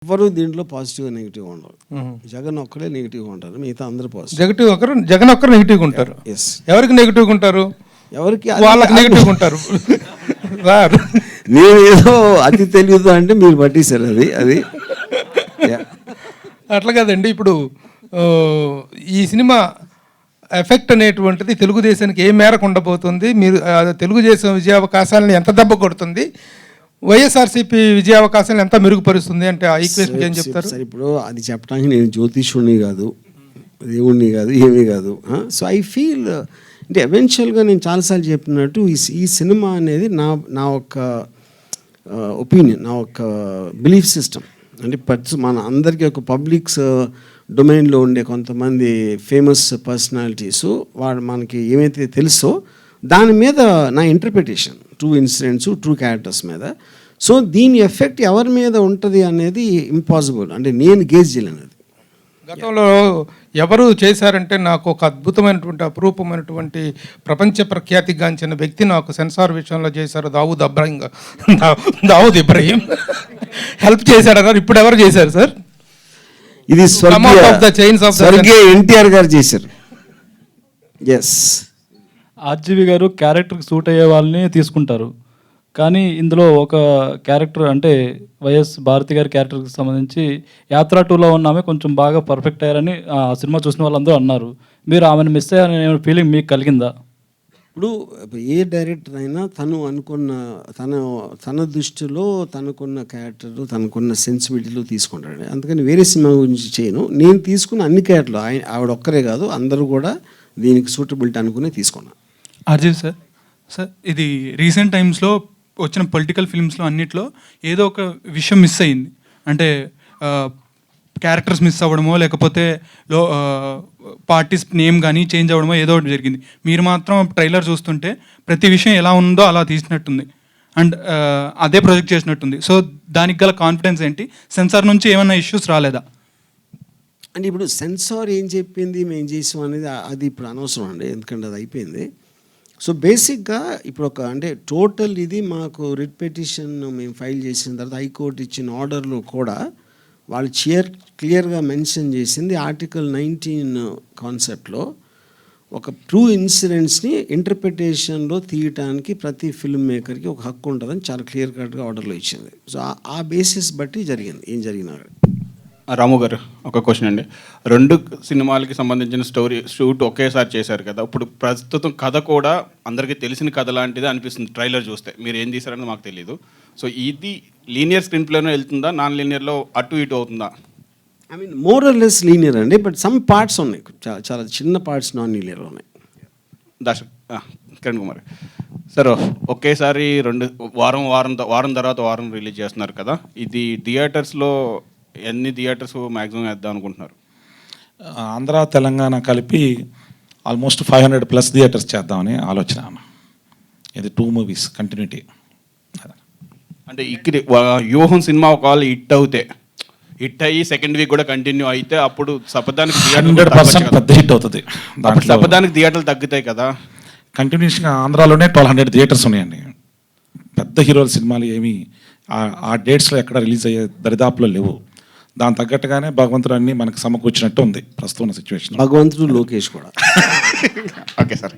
ఎవరు దీంట్లో పాజిటివ్గా నెగిటివ్గా ఉండరు. జగన్ ఒక్కడే నెగిటివ్గా ఉంటారు, మిగతా అందరూ పాజిటివ్. జగన్ ఒక్కరు నెగిటివ్గా ఉంటారు. ఎస్, ఎవరికి నెగిటివ్గా ఉంటారు? ఎవరికి వాళ్ళకి నెగిటివ్గా ఉంటారు. నేను ఏదో అతి తెలియదు అంటే మీరు పట్టేశారు అది. అట్లా కాదండి. ఇప్పుడు ఈ సినిమా ఎఫెక్ట్ అనేటువంటిది తెలుగుదేశానికి ఏ మేరకు ఉండబోతుంది? మీరు తెలుగుదేశం విజయావకాశాలను ఎంత దెబ్బ కొడుతుంది, వైఎస్ఆర్సీపీ విజయావకాశాలను ఎంత మెరుగుపరుస్తుంది అంటే ఆ ఈక్వేషన్ ఏం చెప్తారు? సరే, ఇప్పుడు అది చెప్పడానికి నేను జ్యోతిష్యుడిని కాదు, దేవుణ్ణి కాదు, ఏమీ కాదు. సో ఐ ఫీల్ అంటే ఎవెన్చువల్గా నేను చాలాసార్లు చెప్పినట్టు ఈ సినిమా అనేది నా ఒక ఒపీనియన్, నా ఒక బిలీఫ్ సిస్టమ్. అంటే మన అందరికీ ఒక పబ్లిక్స్ డొమైన్లో ఉండే కొంతమంది ఫేమస్ పర్సనాలిటీస్ వాళ్ళు మనకి ఏమైతే తెలుసో దాని మీద నా interpretation, true incidents, true characters మీద. సో దీని ఎఫెక్ట్ ఎవరి మీద ఉంటుంది అనేది ఇంపాసిబుల్, అంటే నేను గేజ్ చేయలేను. గతంలో ఎవరు చేశారంటే నాకు ఒక అద్భుతమైనటువంటి అపురూపమైనటువంటి ప్రపంచ ప్రఖ్యాతిగాంచిన వ్యక్తి నాకు సెన్సార్ విషయంలో చేశారు, దావూద్ ఇబ్రహీం హెల్ప్ చేశాడన్నారు. ఇప్పుడు ఎవరు చేశారు సార్? ఇది స్వర్గీయ ఎన్టీఆర్ గారు చేశారు. ఎస్, ఆర్జీవి గారు క్యారెక్టర్కి సూట్ అయ్యే వాళ్ళని తీసుకుంటారు, కానీ ఇందులో ఒక క్యారెక్టర్ అంటే వైఎస్ భారతి గారి క్యారెక్టర్కి సంబంధించి యాత్ర 2లో ఉన్న ఆమె కొంచెం బాగా పర్ఫెక్ట్ అయ్యారని ఆ సినిమా చూసిన వాళ్ళందరూ అన్నారు. మీరు ఆమెను మిస్ అయ్యారనే ఫీలింగ్ మీకు కలిగిందా? ఇప్పుడు ఏ డైరెక్టర్ అయినా తను అనుకున్న తన దృష్టిలో తనకున్న క్యారెక్టర్, తనకున్న సెన్సిబిలిటీలు తీసుకుంటాడు. అందుకని వేరే సినిమా గురించి చేయను. నేను తీసుకున్న అన్ని క్యారెక్టర్లు ఆవిడ ఒక్కరే కాదు, అందరూ కూడా దీనికి సూటబిలిటీ అనుకునే తీసుకున్నాను. ఆర్జీవి సార్, ఇది రీసెంట్ టైమ్స్లో వచ్చిన పొలిటికల్ ఫిల్మ్స్లో అన్నిట్లో ఏదో ఒక విషయం మిస్ అయింది. అంటే క్యారెక్టర్స్ మిస్ అవ్వడమో లేకపోతే పార్టీస్ నేమ్ కానీ చేంజ్ అవ్వడమో ఏదో ఒకటి జరిగింది. మీరు మాత్రం ట్రైలర్ చూస్తుంటే ప్రతి విషయం ఎలా ఉందో అలా తీసినట్టుంది అండ్ అదే ప్రొజెక్ట్ చేసినట్టుంది. సో దానికి గల కాన్ఫిడెన్స్ ఏంటి? సెన్సార్ నుంచి ఏమైనా ఇష్యూస్ రాలేదా? అంటే ఇప్పుడు సెన్సార్ ఏం చెప్పింది, మేము చేసాం అనేది అది ఇప్పుడు అనవసరం అండి, ఎందుకంటే అది అయిపోయింది. సో బేసిక్గా ఇప్పుడు అంటే టోటల్ ఇది మాకు రిట్ పిటిషన్ మేము ఫైల్ చేసిన తర్వాత హైకోర్టు ఇచ్చిన ఆర్డర్లో కూడా వాళ్ళు క్లియర్గా మెన్షన్ చేసింది ఆర్టికల్ 19 కాన్సెప్ట్లో ఒక ట్రూ ఇన్సిడెంట్స్ని ఇంటర్ప్రిటేషన్లో తీయటానికి ప్రతి ఫిల్మ్ మేకర్కి ఒక హక్కు ఉంటుందని చాలా క్లియర్ కట్గా ఆర్డర్లో ఇచ్చింది. సో ఆ బేసిస్ బట్టి జరిగింది ఏం జరిగినా. రాము గారు, ఒక క్వశ్చన్ అండి. 2 సినిమాలకి సంబంధించిన షూట్ ఒకేసారి చేశారు కదా, ఇప్పుడు ప్రస్తుతం కథ కూడా అందరికీ తెలిసిన కథ లాంటిది అనిపిస్తుంది ట్రైలర్ చూస్తే. మీరు ఏం తీశారని మాకు తెలియదు. సో ఇది లీనియర్ స్క్రీన్ ప్లేలో వెళ్తుందా, నాన్ లీనియర్లో అటు ఇటు అవుతుందా? I mean more or less linear అండి, బట్ సమ్ పార్ట్స్ ఉన్నాయి, చాలా చిన్న పార్ట్స్ నాన్ లీనియర్ ఉన్నాయి. కిరణ్ కుమార్ సార్, ఒకేసారి 2 వారం తర్వాత వారం రిలీజ్ చేస్తున్నారు కదా, ఇది థియేటర్స్లో ఎన్ని థియేటర్స్ మ్యాక్సిమం వేద్దాం అనుకుంటున్నారు? ఆంధ్ర తెలంగాణ కలిపి ఆల్మోస్ట్ 500+ థియేటర్స్ చేద్దామని ఆలోచన. ఇది 2 మూవీస్ కంటిన్యూటీ. అంటే ఇక్కడ వ్యూహం సినిమా ఒకవేళ హిట్ అయ్యి సెకండ్ వీక్ కూడా కంటిన్యూ అయితే అప్పుడు శపథానికి 100% పెద్ద హిట్ అవుతుంది. శపథానికి థియేటర్లు తగ్గుతాయి కదా. కంటిన్యూషన్గా ఆంధ్రాలోనే 1200 థియేటర్స్ ఉన్నాయండి. పెద్ద హీరోల సినిమాలు ఏమి ఆ డేట్స్లో ఎక్కడ రిలీజ్ అయ్యే దరిదాపులో లేవు. దాని తగ్గట్టుగానే భగవంతుడు అన్ని మనకు సమకూర్చినట్టు ఉంది ప్రస్తుతం సిచ్యువేషన్. భగవంతుడు లోకేష్ కూడా. Okay sir.